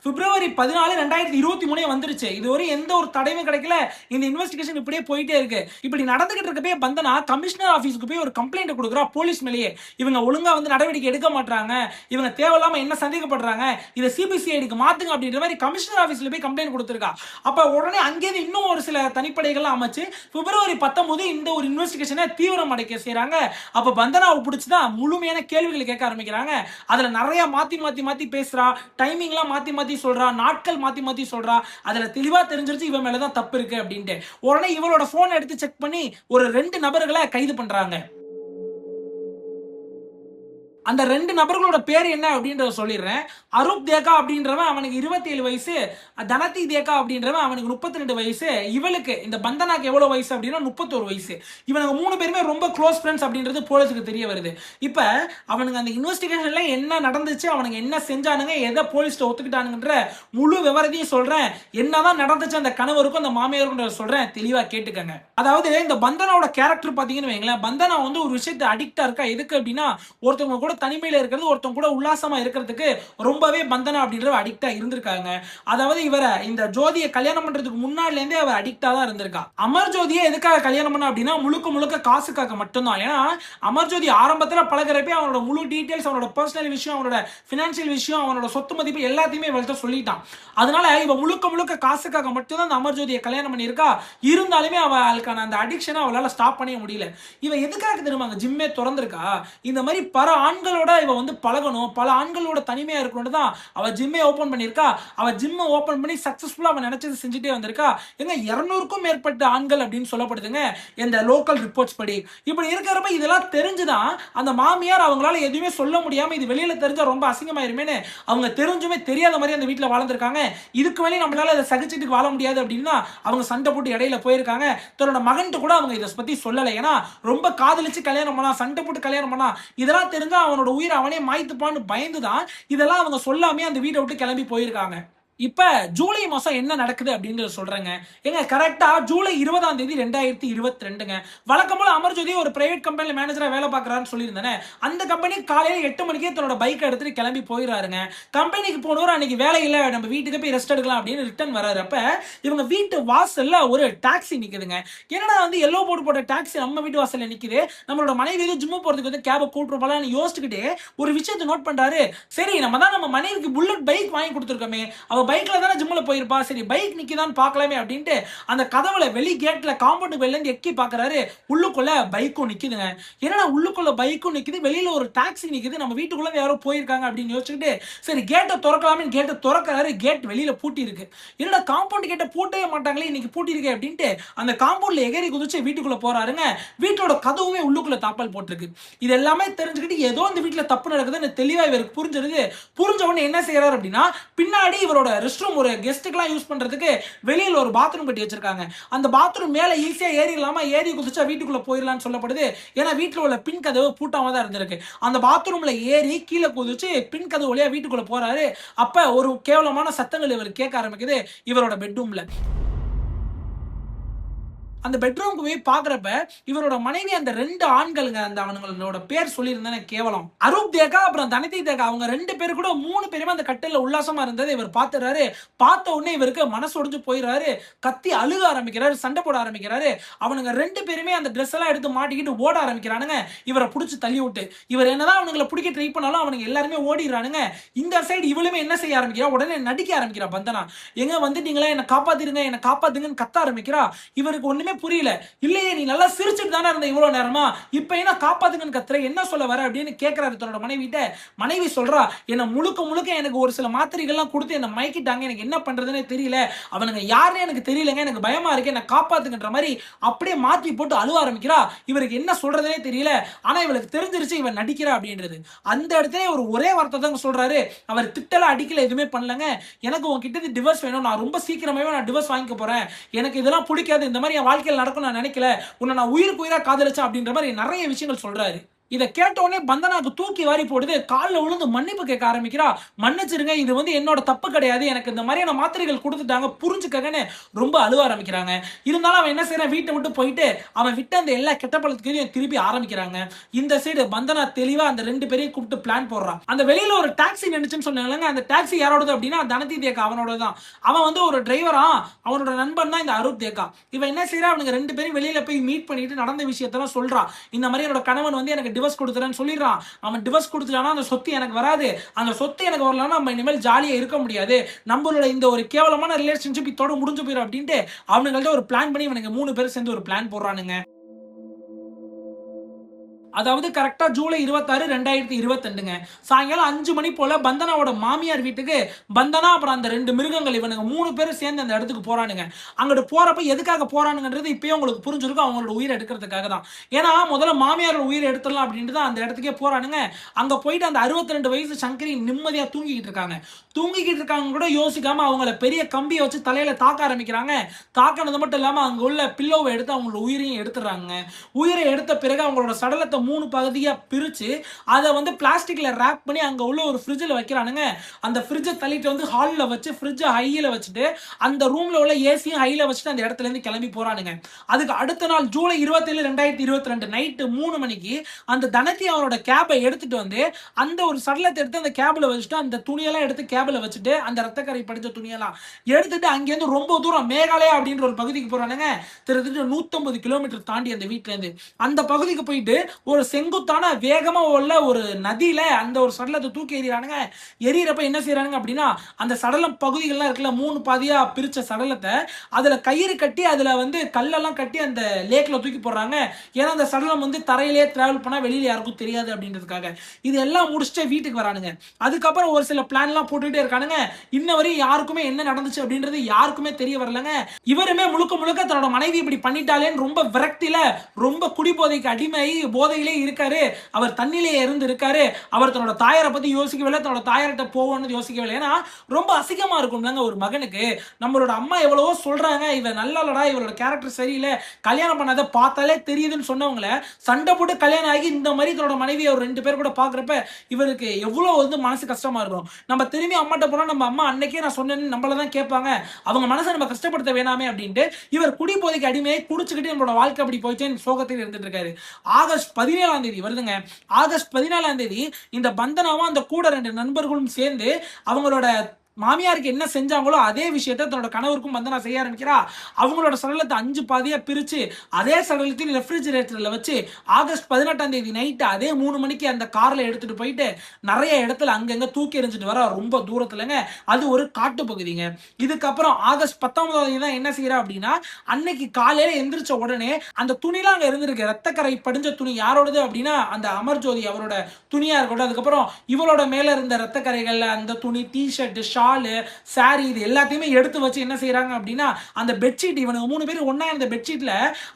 பிப்ரவரி 14, 2023 வந்துருச்சு. இது ஒரு எந்த ஒரு தடையும் கிடைக்கல. இந்த இன்வெஸ்டிகேஷன் இப்படியே போயிட்டே இருக்கு. இப்படி நடந்துகிட்டு இருக்கப்பே பந்தனா கமிஷனர் ஆபீஸ்க்கு போய் ஒரு கம்ப்ளைண்ட் கொடுக்குறா போலீஸ் மேலேயே. இவங்க ஒழுங்கா வந்து நடவடிக்கை எடுக்க மாட்டாங்க, இவங்க தேவையில்லாம என்ன சந்தேகப்படுறாங்க, இதை சிபிசிஐடிக்கு மாத்துங்க அப்படின்ற மாதிரி கமிஷனர் ஆபீஸ்ல போய் கம்ப்ளைண்ட் கொடுத்துருக்கா. அப்ப உடனே அங்கே இன்னும் ஒரு சில தனிப்படைகள் அமைச்சு பிப்ரவரி 19 இந்த ஒரு இன்வெஸ்டிகேஷனை தீவிரம் அடைக்க செய்யறாங்க. அப்ப பந்தனா பிடிச்சுதான் முழுமையான கேள்விகளை கேட்க ஆரம்பிக்கிறாங்க. அதுல நிறைய மாத்தி பேசுறா, டைமிங்லாம் மாத்தி சொல்றா, நாட்கள் மாத்தி சொல்றா. அதுல தெளிவா தெரிஞ்சிருச்சு இவன் மேலதான் தப்பு இருக்கு அப்படின்ட்டு. உடனே இவளோட போன் எடுத்து செக் பண்ணி ஒரு 2 நபர்களை கைது பண்றாங்க. அந்த 2 நபர்களோட பேர் என்ன அப்படின்றத சொல்லிடுறேன். அரூப் தேக்கா அப்படின்றவன் அவனுக்கு 27 வயசு, தனதி தேக்கா அப்படின்றவன் அவனுக்கு 32 வயசு, இவளுக்கு இந்த பந்தனாக்கு எவ்வளவு வயசு அப்படின்னா 31 வயசு. இவனுக்கு 3 பேருமே ரொம்ப க்ளோஸ் ஃப்ரெண்ட்ஸ் அப்படின்றது போலீஸுக்கு தெரிய வருது. இப்ப அவனுக்கு அந்த இன்வெஸ்டிகேஷன்ல என்ன நடந்துச்சு, அவனுக்கு என்ன செஞ்சானுங்க, எதை போலீஸ்ல ஒத்துக்கிட்டானுங்கன்ற முழு விவரத்தையும் சொல்றேன். என்னதான் நடந்துச்சு அந்த கணவருக்கும் அந்த மாமியாருக்கும் சொல்றேன், தெளிவா கேட்டுக்கங்க. அதாவது இந்த பந்தனாவோட கேரக்டர் பாத்தீங்கன்னு வைங்களேன், பந்தனா வந்து ஒரு விஷயத்தை அடிக்டா இருக்கா. எதுக்கு அப்படின்னா ஒருத்தவங்க கூட தனிமையில இருக்கிறது, ஒருத்தவங்க கூட உல்லாசமா இருக்கிறதுக்கு ரொம்பவே பந்தனா அப்படின்ற அடிக்டா இருந்திருக்காங்க. அதாவது இவரை இந்த ஜோதியை கல்யாணம் பண்றதுக்கு முன்னாடில இருந்தே அவர் அடிக்டா தான் இருந்திருக்கா. அமர் ஜோதியை எதுக்காக கல்யாணம் பண்ண அப்படின்னா முழுக்க காசுக்காக மட்டும்தான். ஏன்னா அமர் ஜோதி ஆரம்பத்துல பழகிறப்பே அவனோட முழு டீடைல்ஸ், அவனோட பர்சனல் விஷயம், அவனோட பினான்சியல் விஷயம், அவனோட சொத்து மதிப்பு எல்லாத்தையுமே இவள்கிட்ட சொல்லிட்டான். அதனால இவ முழுக்க காசுக்காக மட்டும்தான் அந்த அமர் ஜோதியை கல்யாணம் பண்ணியிருக்கா. இருந்தாலுமே அவளுக்கான அந்த அடிக்ஷனை அவளால ஸ்டாப் பண்ண முடியல. இவ எதுக்காக தெரியுமா ஜிம்மே திறந்திருக்கா, இந்த மாதிரி பல ஆண்கள் ஆண்களோட இவ வந்து பழகணும், பல ஆண்களோட தனிமையா இருக்கணும்னு தான் அவ ஜிம்மே ஓபன் பண்ணியிருக்கா. அவ ஜிம் ஓபன் பண்ணி சக்சஸ்ஃபுல்லா அவ நினைச்சது செஞ்சுட்டே வந்திருக்கா. ஏங்க 200க்கும் மேற்பட்ட ஆண்கள் அப்படின்னு சொல்லப்படுதுங்க இந்த லோக்கல் ரிப்போர்ட்ஸ் படி. இப்படி இருக்கிறப்ப இதெல்லாம் தெரிஞ்சுதான் அந்த மாமியார் அவங்களால எதுவுமே சொல்ல முடியாம இது வெளியில தெரிஞ்சா ரொம்ப அசிங்கமாயிருமேனு அவங்க தெரிஞ்சுமே தெரியாத மாதிரி அந்த வீட்டுல வாழ்ந்திருக்காங்க. இதுக்கு மேலே நம்மளால அதை சகிச்சுட்டு வாழ முடியாது அப்படின்னா அவங்க சண்டை போட்டு இடையில போயிருக்காங்க. தன்னோட மகன்கிட்ட கூட அவங்க இதை பத்தி சொல்லலை. ஏன்னா ரொம்ப காதலிச்சு கல்யாணம் பண்ணா, சண்டை போட்டு கல்யாணம் பண்ணா, இதெல்லாம் தெரிஞ்சா அவனோட உயிரை அவனே மாய்த்துப்பான்னு பயந்துதான் இதெல்லாம் அவங்க சொல்லாமே அந்த வீட்டை விட்டு கிளம்பி போயிருக்காங்க. இப்ப ஜூலை மாசம் என்ன நடக்குது அப்படின்னு சொல்றேங்க. ஏங்க கரெக்டா ஜூலை 20ஆம் தேதி 2022ங்க. வழக்கம் போல அமர்ஜோதி ஒரு பிரைவேட் கம்பெனில மேனேஜரா வேலை பார்க்கறான்னு சொல்லியிருந்தேனே, அந்த கம்பெனி காலையில 8 மணிக்கே தன்னோட பைக்கை எடுத்துட்டு கிளம்பி போயிடுறாருங்க. கம்பெனிக்கு போனவர் அன்னைக்கு வேலை இல்ல, நம்ம வீட்டுக்கு போய் ரெஸ்ட் எடுக்கலாம் அப்படின்னு ரிட்டர்ன் வராரு. அப்ப இவங்க வீட்டு வாசல்ல ஒரு டாக்ஸி நிக்குதுங்க. என்னடா வந்து எல்லோ போர்டு போட்ட டாக்ஸி நம்ம வீட்டு வாசல்ல நிக்குது, நம்மளோட மனைவி வந்து ஜிம் போறதுக்கு வந்து கேப கூப்பிட்டுருப்பாங்கன்னு யோசிச்சுக்கிட்டு ஒரு விஷயத்தை நோட் பண்றாரு. சரி, நம்ம தான் நம்ம மனைவிக்கு புல்லட் பைக் வாங்கி கொடுத்துருக்கோமே, அவ பைக்ல தானே ஜிம்ல போயிருப்பா, சரி பைக் நிக்கிதான் பார்க்கலாமே அப்படின்ட்டு அந்த கதவுல வெளி கேட்ல காம்பவுண்ட் வெளில இருந்து எக்கி பார்க்கறாரு. உள்ளுக்குள்ள பைக்கும் நிக்குதுங்க. என்னடா உள்ளுக்குள்ள பைக்கும் நிக்குது, வெளியில ஒரு டாக்ஸி நிக்குது, நம்ம வீட்டுக்குள்ள யாரோ போயிருக்காங்க அப்படின்னு யோசிச்சுக்கிட்டு சரி கேட்டை திறக்கலாமே கேட்டை திறக்கறாரு. கேட் வெளியில பூட்டி இருக்கு. என்னடா காம்பவுண்ட் கேட்டை பூட்டவே மாட்டாங்களே, இன்னைக்கு பூட்டி இருக்கு அப்படின்ட்டு அந்த காம்பவுண்ட்ல எகரி குதிச்சு வீட்டுக்குள்ள போறாருங்க. வீட்டோட கதவுமே உள்ளுக்குள்ள தாப்பால் போட்டிருக்கு. இது எல்லாமே தெரிஞ்சுக்கிட்டு ஏதோ இந்த வீட்டுல தப்பு நடக்குதுன்னு தெளிவா இவருக்கு புரிஞ்சிருது. புரிஞ்ச உடனே என்ன செய்யறாரு அப்படின்னா, பின்னாடி இவரோட ரெஸ்ட் ரூம் ஒரு கெஸ்ட்டுக்குலாம் யூஸ் பண்றதுக்கு வெளியில ஒரு பாத்ரூம் கட்டி வச்சிருக்காங்க. அந்த பாத்ரூம் மேல ஈஸியா ஏறிடலாமா, ஏறி குதிச்சா வீட்டுக்குள்ள போயிடலாம்னு சொல்லப்படுது. ஏன்னா வீட்டுல உள்ள பின் கதவு பூட்டாம தான் இருந்திருக்கு. அந்த பாத்ரூம்ல ஏறி கீழே குதிச்சு பின் கதவு வழியா வீட்டுக்குள்ள போறாரு. அப்ப ஒரு கேவலமான சத்தங்கள் இவர் கேட்க ஆரம்பிக்குது இவரோட பெட்ரூம்ல. அந்த பெட்ரூமுக்கு போய் பாக்குறப்ப இவரோட மனைவி அந்த 2 ஆண்களுங்க, அந்த அவங்களோட பேர் சொல்லியிருந்தேன் கேவலம், அரூப் தேக்கா அப்புறம் தனிதி தேக்கா, அவங்க 2 பேர் கூட 3 பேருமே அந்த கட்டில உல்லாசமா இருந்ததை இவர் பார்த்துறாரு. பார்த்த உடனே இவருக்கு மனசு உடைஞ்சு போயிடுறாரு. கத்தி அழுக ஆரம்பிக்கிறாரு, சண்டை போட ஆரம்பிக்கிறாரு. அவனுங்க 2 பேருமே அந்த ட்ரெஸ் எல்லாம் எடுத்து மாட்டிக்கிட்டு ஓட ஆரம்பிக்கிறானுங்க. இவரை புடிச்சு தள்ளி விட்டு இவர் என்னதான் அவனுங்களை பிடிக்க ட்ரை பண்ணாலும் அவனுங்க எல்லாருமே ஓடிடுறானுங்க. இந்த சைடு இவளுமே என்ன செய்ய ஆரம்பிக்கிறா, உடனே நடிக்க ஆரம்பிக்கிறா. பந்தனா எங்க வந்துட்டீங்களா, என்ன காப்பாத்திருங்க, என்ன காப்பாத்துங்கன்னு கத்த ஆரம்பிக்கிறா. இவருக்கு ஒண்ணுமே புரியல. இல்லையே நீ நல்லா சிரிச்சிட்டு தானே இருந்த இவ்வளவு நேரமா, இப்ப என்ன காப்பாத்துங்கன்னு கத்துற, என்ன சொல்ல வர அப்படின்னு கேட்கிறாரு தன்னோட மனைவிட்ட. மனைவி சொல்றா, என்ன முழுக்க முழுக்க எனக்கு ஒரு சில மாத்திரைகள்லாம் கொடுத்து என்ன மயக்கிட்டாங்க, எனக்கு என்ன பண்றதுன்னே தெரியல, அவனுங்க யாருன்னு எனக்கு தெரியலங்க, எனக்கு பயமா இருக்கு, என்ன காப்பாத்துங்கன்ற மாதிரி அப்படியே மாத்தி போட்டு அழுவ ஆரம்பிக்கிறா. இவருக்கு என்ன சொல்றதுனே தெரியல. ஆனா இவளுக்கு தெரிஞ்சிருச்சு இவன் நடிக்கிறா அப்படின்றது. அந்த இடத்துல ஒரு ஒரே வார்த்தை தான் சொல்றாரு. அவர் திட்டல அடிக்கல எதுவுமே பண்ணலங்க. எனக்கு உன்கிட்ட டிவோர்ஸ் வேணும், நான் ரொம்ப சீக்கிரமாவே நான் டிவோர்ஸ் வாங்கிக்க போறேன், எனக்கு இதெல்லாம் பிடிக்காது, இந்த மாதிரி என் வாழ்க்கையில் நடக்கும் நான் நினைக்கல, உன்னை நான் உயிருக்கு உயிரா காதலிச்சேன் அப்படின்ற மாதிரி நிறைய விஷயங்கள் சொல்றாரு. இதை கேட்ட உடனே பந்தனாக்கு தூக்கி வாரி போடுது. காலில் விழுந்து மன்னிப்பு கேட்க ஆரம்பிக்கிறா. மன்னிச்சிருங்க, இது வந்து என்னோட தப்பு கிடையாது, எனக்கு இந்த மாதிரியான மாத்திரைகள் கொடுத்துட்டாங்க, புரிஞ்சுக்கங்கன்னு ரொம்ப அழுவ ஆரம்பிக்கிறாங்க. இருந்தாலும் அவன் என்ன செய்யறான், வீட்டை விட்டு போயிட்டு அவன் விட்டு அந்த எல்லா கெட்ட பழத்துக்கையும் திருப்பி ஆரம்பிக்கிறாங்க. இந்த சைடு பந்தனா தெளிவா அந்த 2 பேரையும் கூப்பிட்டு பிளான் போடுறான். அந்த வெளியில ஒரு டாக்ஸி நின்னுச்சுன்னு சொன்னாங்க. அந்த டாக்ஸி யாரோடது அப்படின்னா தனதி தேக்கா அவனோட தான். அவன் வந்து ஒரு டிரைவரா, அவனோட நண்பன் தான் இந்த அரூப் தேக்கா. இவன் என்ன செய்யறா, அவனுக்கு 2 பேரும் வெளியில போய் மீட் பண்ணிட்டு நடந்த விஷயத்தெல்லாம் சொல்றான். இந்த மாதிரி என்னோட கணவன் வந்து எனக்கு டிவோர்ஸ் கொடுத்துறேன்னு சொல்லிடுறான். அவன் டிவோர்ஸ் கொடுத்துட்டானா அந்த சொத்து எனக்கு வராது, அந்த சொத்து எனக்கு வரலன்னா நம்ம இனிமேல் ஜாலியா இருக்க முடியாது, நம்மளோட இந்த ஒரு கேவலமான ரிலேஷன்ஷிப் இதோட முடிஞ்சு போயிடும் அப்படின்ட்டு அவனுங்கள்ட்ட ஒரு பிளான் பண்ணி இவனுங்க 3 பேரும் சேர்ந்து ஒரு பிளான் போடுறானுங்க. அதாவது கரெக்டா ஜூலை 26, 2022ங்க சாயங்காலம் 5 மணி போல பந்தனாவோட மாமியார் வீட்டுக்கு பந்தனா அப்புறம் அந்த 2 மிருகங்கள் இவனுங்க 3 பேரும் சேர்ந்து அந்த இடத்துக்கு போறானுங்க. அங்கிட்டு போறப்ப எதுக்காக போறானுங்கன்றது இப்பயே உங்களுக்கு புரிஞ்சிருக்கும், அவங்களோட உயிரை எடுக்கிறதுக்காக தான். ஏன்னா முதல்ல மாமியாரோட உயிரை எடுத்துடலாம் அப்படின்ட்டு தான் அந்த இடத்துக்கே போறானுங்க. அங்க போயிட்டு அந்த 62 வயசு சங்கரி நிம்மதியா தூங்கிக்கிட்டு இருக்காங்க. தூங்கிக்கிட்டு இருக்காங்க கூட யோசிக்காம அவங்கள பெரிய கம்பியை வச்சு தலையில தாக்க ஆரம்பிக்கிறாங்க. தாக்கினது மட்டும் இல்லாம அங்க உள்ள பில்லோவை எடுத்து அவங்களோட உயிரையும் எடுத்துறாங்க. உயிரை எடுத்த பிறகு அவங்களோட சடலத்தை 3 பகுதியா பிரிச்சு அதை வந்து பிளாஸ்டிக்ல ரேப் பண்ணி அங்க உள்ள ஒரு ஃப்ரிட்ஜ்ல வைக்கிறானுங்க. அந்த ஃப்ரிட்ஜை தள்ளிட்டு வந்து ஹால்ல வச்சு ஃப்ரிட்ஜை ஹையில வச்சுட்டு அந்த ரூம்ல உள்ள ஏசியும் ஹையில வச்சுட்டு அந்த இடத்துல இருந்து கிளம்பி போறானுங்க. அதுக்கு அடுத்த நாள் ஜூலை 27, 2022 நைட்டு 3 மணிக்கு அந்த தனத்தி அவரோட கேபை எடுத்துட்டு வந்து அந்த ஒரு சடலத்தை எடுத்து அந்த கேப்ல வச்சுட்டு அந்த துணியெல்லாம் எடுத்து கேப்ல வச்சுட்டு அந்த ரத்தக்கரை படிச்ச துணியெல்லாம் எடுத்துட்டு அங்கேருந்து ரொம்ப தூரம் மேகாலயா அப்படின்ற ஒரு பகுதிக்கு போறானுங்க. கிட்டத்தட்ட 150 கிலோமீட்டர் தாண்டி அந்த வீட்டுல இருந்து அந்த பகுதிக்கு போயிட்டு ஒரு செங்குத்தான வேகமா உள்ள ஒரு நதியில அந்த ஒரு சடலத்தை தூக்கி எறிகிறானுங்க. எரியறப்ப என்ன செய்யறானுங்க அப்படின்னா, அந்த சடலம் பகுதிகள்லாம் இருக்குல்ல 3 பாதியா பிரிச்ச சடலத்தை அதுல கயிறு கட்டி அதுல வந்து கல்லெல்லாம் கட்டி அந்த லேக்ல தூக்கி போடுறாங்க. ஏன்னா அந்த சடலம் வந்து தரையிலேயே டிராவல் பண்ணா வெளியில யாருக்கும் தெரியாது அப்படின்றதுக்காக. இது எல்லாம் முடிச்சுட்டு வீட்டுக்கு வரானுங்க. அதுக்கப்புறம் ஒரு சில பிளான்லாம் போட்டுக்கிட்டே இருக்கானுங்க. இன்ன வரையும் யாருக்குமே என்ன நடந்துச்சு அப்படின்றது யாருக்குமே தெரிய வரலங்க. இவருமே முழுக்க முழுக்க தன்னோட மனைவி இப்படி பண்ணிட்டாலேன்னு ரொம்ப விரக்தியில, ரொம்ப குடிபோதைக்கு அடிமையாகி போதையிலே இருக்காரு. அவர் தண்ணியிலே இருந்து இருக்காரு. அவர் தன்னோட தாயாரை பத்தி யோசிக்கவே இல்லை, தன்னோட தாயார்கிட்ட போவோம்னு யோசிக்கவே இல்லை. ஏன்னா ரொம்ப அசிங்கமா இருக்கும்லங்க ஒரு மகனுக்கு. நம்மளோட அம்மா எவ்வளவோ சொல்றாங்க, இவ நல்லலடா, இவளோட கேரக்டர் சரியில்லை, கல்யாணம் பண்ணாத, பார்த்தாலே தெரியுதுன்னு சொன்னவங்கள சண்டை போட்டு கல்யாணம் ஆகி இந்த மாதிரி தன்னோட மனைவி ஒரு 2 பேர் கூட பாக்குறப்ப இவருக்கு எவ்வளவு வந்து மனசு கஷ்டமா இருக்கும். நம்ம திரும்பி அம்மாட்ட போனா நம்ம அம்மா அன்னைக்கே நான் சொன்னேன்னு நம்மளதான் கேட்பாங்க, அவங்க மனசை நம்ம கஷ்டப்படுத்த வேணாமே அப்படின்ட்டு இவர் குடிபோதைக்கு அடிமையை குடிச்சுக்கிட்டு நம்மளோட வாழ்க்கை அப்படி போயிட்டேன்னு சோகத்தில் இருந்துட்டு இருக்காரு. ஆகஸ்ட் 17ஆம் தேதி வருதுங்க. ஆகஸ்ட் 14ஆம் தேதி இந்த பந்தனாவும் அந்த கூட 2 நண்பர்களும் சேர்ந்து அவங்களோட மாமியாருக்கு என்ன செஞ்சாங்களோ அதே விஷயத்தை தன்னோட கணவருக்கும் பந்தனா செய்ய ஆரம்பிக்கிறா. அவங்களோட சடலத்தை 5 பாதியா பிரிச்சு அதே சடலத்தில் ரெஃப்ரிஜரேட்டர்ல வச்சு ஆகஸ்ட் 18ஆம் தேதி நைட்டு அதே 3 மணிக்கு அந்த கார்ல எடுத்துட்டு போயிட்டு நிறைய இடத்துல அங்கங்க தூக்கி எறிஞ்சிட்டு வர, ரொம்ப தூரத்துலங்க. அது ஒரு காட்டு பகுதிங்க. இதுக்கப்புறம் ஆகஸ்ட் 19ஆம் தேதி தான் என்ன செய்யறா அப்படின்னா, அன்னைக்கு காலையில எந்திரிச்ச உடனே அந்த துணிலாம் அங்க இருந்திருக்கு, ரத்தக்கரை படிஞ்ச துணி யாரோடது அப்படின்னா அந்த அமர்ஜோதி அவரோட துணியா இருக்கட்டும். அதுக்கப்புறம் இவளோட மேல இருந்த ரத்தக்கரைகள்ல அந்த துணி, டிஷர்ட், ஷாலு, சாரி இது எல்லாத்தையுமே எடுத்து வச்சு என்ன செய்யறாங்க அப்படின்னா, அந்த பெட்ஷீட் இவனுக்கு 3 பேர் ஒண்ணா இருந்த பெட்ஷீட்ல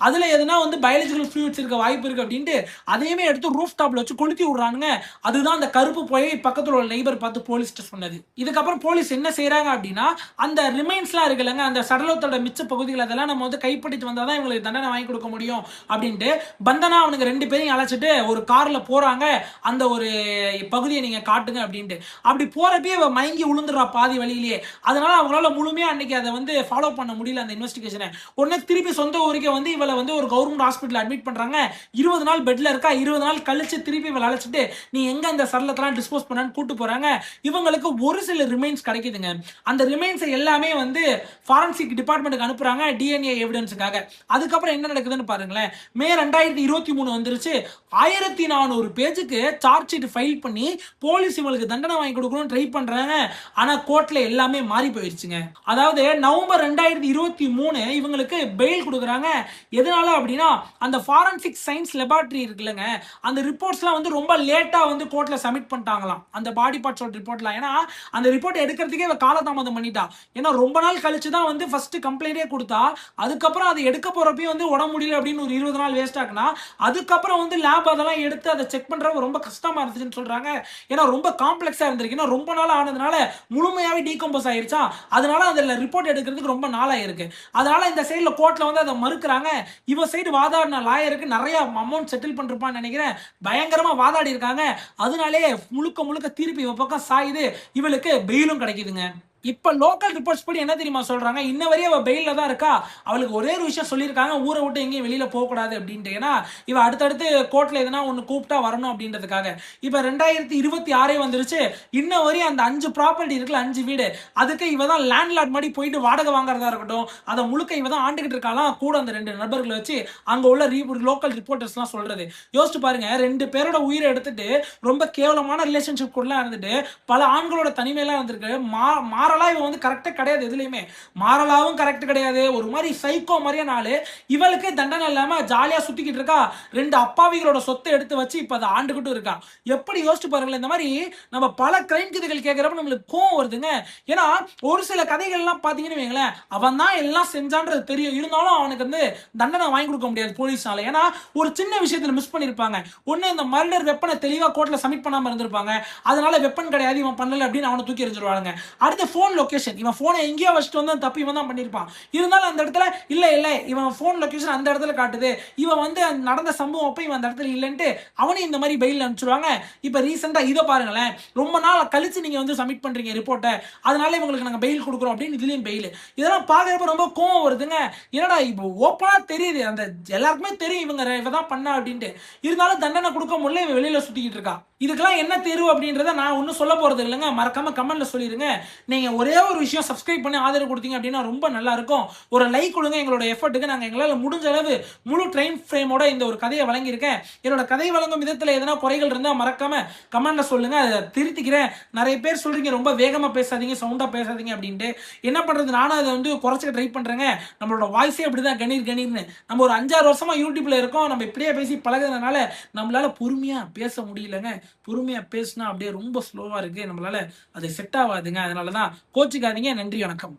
அதுல எதுனா வந்து பயாலஜிக்கல் ஃப்ளூயிட்ஸ் இருக்க வாய்ப்பு இருக்கு அப்படின்ட்டு அதையுமே எடுத்து ரூஃப் டாப்ல வச்சு கொளுத்தி விடுறானுங்க. அதுதான் அந்த கருப்பு போய் பக்கத்துல உள்ள நெய்பர் பார்த்து போலீஸ்ட்ட சொன்னது. இதுக்கப்புறம் போலீஸ் என்ன செய்யறாங்க அப்படின்னா, அந்த ரிமைன்ஸ்லாம் இருக்குல்லங்க, அந்த சடலத்தோட மிச்ச பகுதிகள் அதெல்லாம் நம்ம வந்து கைப்பற்றிட்டு வந்தாதான் இவங்களுக்கு தண்டனை வாங்கி கொடுக்க முடியும் அப்படின்ட்டு பந்தனா அவனுக்கு 2 பேரையும் அழைச்சிட்டு ஒரு கார்ல போறாங்க. அந்த ஒரு பகுதியை நீங்க காட்டுங்க அப்படின்ட்டு. அப்படி போறப்பே மயங்கி விழுந்துடுறா பாதி வழியிலேயே. அதனால அவங்களால முழுமையா அன்னைக்கு அதை வந்து ஃபாலோ பண்ண முடியல அந்த இன்வெஸ்டிகேஷனை. உடனே திருப்பி சொந்த ஊருக்கே வந்து இவளை வந்து ஒரு கவர்மெண்ட் ஹாஸ்பிட்டல் அட்மிட் பண்றாங்க. 20 நாள் பெட்ல இருக்கா. 20 நாள் கழிச்சு திருப்பி இவளை அழைச்சிட்டு நீ எங்க அந்த சடலத்தெல்லாம் டிஸ்போஸ் பண்ணான்னு கூட்டு போறாங்க. இவங்களுக்கு ஒரு சில ரிமைன்ஸ் கிடைக்குதுங்க. அந்த ரிமைன்ஸ் எல்லாமே வந்து ஃபாரன்சிக் டிபார்ட்மெண்ட்டுக்கு அனுப்புறாங்க டிஎன்ஏ எவிடன்ஸுக்காக. அதுக்கப்புறம் என்ன நடக்குதுன்னு பாருங்களேன். மே 2023 வந்துருச்சு. 1400 பேஜுக்கு சார்ஜ் ஷீட் ஃபைல் பண்ணி போலீஸ் இவங்களுக்கு தண்டனை வாங்கி கொடுக்கணும்னு ட்ரை பண்றாங்க. ஆனா கோர்ட்ல எல்லாமே மாறி போயிருச்சுங்க. அதாவது நவம்பர் 2023 இவங்களுக்கு பெயில் கொடுக்குறாங்க. எதனால அப்படின்னா, அந்த ஃபாரன்சிக் சயின்ஸ் லெபார்டரி இருக்குல்லங்க, அந்த ரிப்போர்ட்ஸ்லாம் வந்து ரொம்ப லேட்டா வந்து கோர்ட்ல சப்மிட் பண்ணிட்டாங்களாம். அந்த பாடி பார்ட்ஸோட ரிப்போர்ட்லாம். ஏன்னா அந்த ரிப்போர்ட் எடுக்கிறதுக்கே இவ காலதாமதம் பண்ணிட்டா. ஏன்னா ரொம்ப நாள் கழிச்சு தான் வந்து ஃபர்ஸ்ட் கம்ப்ளைண்டே கொடுத்தா. அதுக்கப்புறம் அதை எடுக்க போறப்பயும் வந்து உடம்பு முடியல அப்படின்னு ஒரு 20 நாள் வேஸ்ட் ஆகுனா, அதுக்கப்புறம் வந்து லேப் அதெல்லாம் எடுத்து அதை செக் பண்றது ரொம்ப கஷ்டமா இருந்துச்சுன்னு சொல்றாங்க. ஏன்னா ரொம்ப காம்ப்ளெக்ஸா இருந்திருக்கு. ஏன்னா ரொம்ப நாள் ஆனதுனால முழுமையாவே டீகம்போஸ் ஆயிருச்சா. அதனால அதுல ரிப்போர்ட் எடுக்கிறதுக்கு ரொம்ப நாளா இருக்கு. அதனால இந்த சைடுல கோர்ட்ல வந்து அதை மறுக்கிறாங்க. இவ சைடு வாதாடின லாயருக்கு நிறைய அமௌண்ட் செட்டில் பண்ணிருப்பான்னு நினைக்கிறேன். பயங்கரமா வாதாடி இருக்காங்க. அதனாலே முழுக்க முழுக்க தீர்ப்பு இவ பக்கம் சாயுது. இவளுக்கு பெயிலும் கிடைக்குதுங்க. இப்ப லோக்கல் ரிப்போர்ட்ஸ் படி என்ன தெரியுமா சொல்றாங்க, இன்ன வரையும் அவ பெயில தான் இருக்கா. அவளுக்கு ஒரே ஒரு விஷயம் சொல்லியிருக்காங்க, ஊரை விட்டு எங்கேயும் வெளியில போக கூடாது அப்படின்ட்டு. ஏன்னா இவ அடுத்தடுத்து கோர்ட்ல எதனா ஒண்ணு கூப்பிட்டா வரணும் அப்படின்றதுக்காக. இப்ப 2026 வந்துருச்சு. இன்ன வரையும் அந்த 5 ப்ராப்பர்ட்டி இருக்குல்ல, 5 வீடு, அதுக்கு இவ தான் லேண்ட்லார்ட் மாதிரி போயிட்டு வாடகை வாங்குறதா இருக்கட்டும், அதை முழுக்க இவ தான் ஆண்டுகிட்டு இருக்காலாம். கூட அந்த 2 நபர்களை வச்சு அங்க உள்ள லோக்கல் ரிப்போர்ட்டர்ஸ் எல்லாம் சொல்றது. யோசிச்சு பாருங்க, 2 பேரோட உயிரை எடுத்துட்டு ரொம்ப கேவலமான ரிலேஷன்ஷிப் கூட இருந்துட்டு பல ஆண்களோட தனிமையெல்லாம் இருந்திருக்கு. மாரலா இவன் வந்து கரெக்டா கிடையாது. எதுலயுமே மாரலாவும் கரெக்ட் கிடையாது. ஒரு மாதிரி சைக்கோ மாதிரியே நாளு. இவளுக்கு தண்டனை இல்லாம ஜாலியா சுத்திக்கிட்டு இருக்கா. 2 அப்பாவிகளோட சொத்தை எடுத்து வச்சு இப்ப அதை ஆண்டுகிட்டு இருக்கா. எப்படி யோசிச்சு பாருங்களேன். இந்த மாதிரி நம்ம பல கிரைம் கதைகள் கேட்கிறப்ப நம்மளுக்கு கோவம் வருதுங்க. ஏன்னா ஒரு சில கதைகள் எல்லாம் பாத்தீங்கன்னு வைங்களேன், அவன் தான் எல்லாம் செஞ்சான்றது தெரியும், இருந்தாலும் அவனுக்கு வந்து தண்டனை வாங்கி கொடுக்க முடியாது போலீஸ்னால. ஏன்னா ஒரு சின்ன விஷயத்துல மிஸ் பண்ணிருப்பாங்க. ஒண்ணு இந்த மர்டர் வெப்பனை தெளிவா கோர்ட்ல சப்மிட் பண்ணாம இருந்திருப்பாங்க. அதனால வெப்பன் கிடையாது, இவன் பண்ணல அப்படின்னு அவனை தூக்கி எறிஞ்சிருவாங்க. அடுத்த போன் லொகேஷன், இவன் போனை எங்கேயோ வச்சுட்டு வந்து தப்பு இவன் தான் பண்ணிருப்பான். இருந்தாலும் அந்த இடத்துல இல்ல இவன் போன் லொகேஷன் அந்த இடத்துல காட்டுது, இவன் வந்து நடந்த சம்பவம் அப்ப இவன் அந்த இடத்துல இல்லன்ட்டு அவனையும் இந்த மாதிரி பெயில் அனுப்பிச்சிருவாங்க. இப்ப ரீசெண்டா இதை பாருங்களேன், ரொம்ப நாள் கழிச்சு நீங்க வந்து சப்மிட் பண்றீங்க ரிப்போர்ட்டை, அதனால இவங்களுக்கு நாங்க பெயில் கொடுக்குறோம் அப்படின்னு இதுலயும் பெயில். இதெல்லாம் பாக்குறப்ப ரொம்ப கோவம் வருதுங்க. என்னடா இப்போ ஓப்பனா தெரியுது, அந்த எல்லாருக்குமே தெரியும் இவதான் பண்ணா அப்படின்ட்டு, இருந்தாலும் தண்டனை கொடுக்க முடியல, இவன் வெளியில சுத்திக்கிட்டு இருக்கா. இதுக்கெல்லாம் என்ன தேர்வு அப்படின்றத நான் ஒன்னும் சொல்ல போறது இல்லைங்க. மறக்காம கமெண்ட்ல சொல்லிருங்க. நீங்க நீங்க ஒரே ஒரு விஷயம் சப்ஸ்கிரைப் பண்ணி ஆதரவு கொடுத்தீங்க அப்படின்னா ரொம்ப நல்லா இருக்கும். ஒரு லைக் கொடுங்க எங்களோட எஃபர்ட்டுக்கு. நாங்க எங்களால முடிஞ்ச அளவு முழு டைம் ஃப்ரேமோட இந்த ஒரு கதையை வழங்கியிருக்கேன். என்னோட கதை வழங்கும் விதத்துல எதனா குறைகள் இருந்தா மறக்காம கமெண்ட்ல சொல்லுங்க. அதை திருத்திக்கிறேன். நிறைய பேர் சொல்றீங்க ரொம்ப வேகமா பேசாதீங்க, சவுண்டா பேசாதீங்க அப்படின்ட்டு. என்ன பண்றது, நானும் அதை வந்து குறைச்சிக்க ட்ரை பண்றேங்க. நம்மளோட வாய்ஸே அப்படிதான் கணீர் கணீர்னு. நம்ம ஒரு 5-6 வருஷமா யூடியூப்ல இருக்கோம். நம்ம இப்படியே பேசி பழகுறதுனால நம்மளால பொறுமையா பேச முடியலங்க. பொறுமையா பேசினா அப்படியே ரொம்ப ஸ்லோவா இருக்கு. நம்மளால அது செட் ஆகாதுங்க. அதனாலதான் கோச்சிக்காதீங்க. நன்றி, வணக்கம்.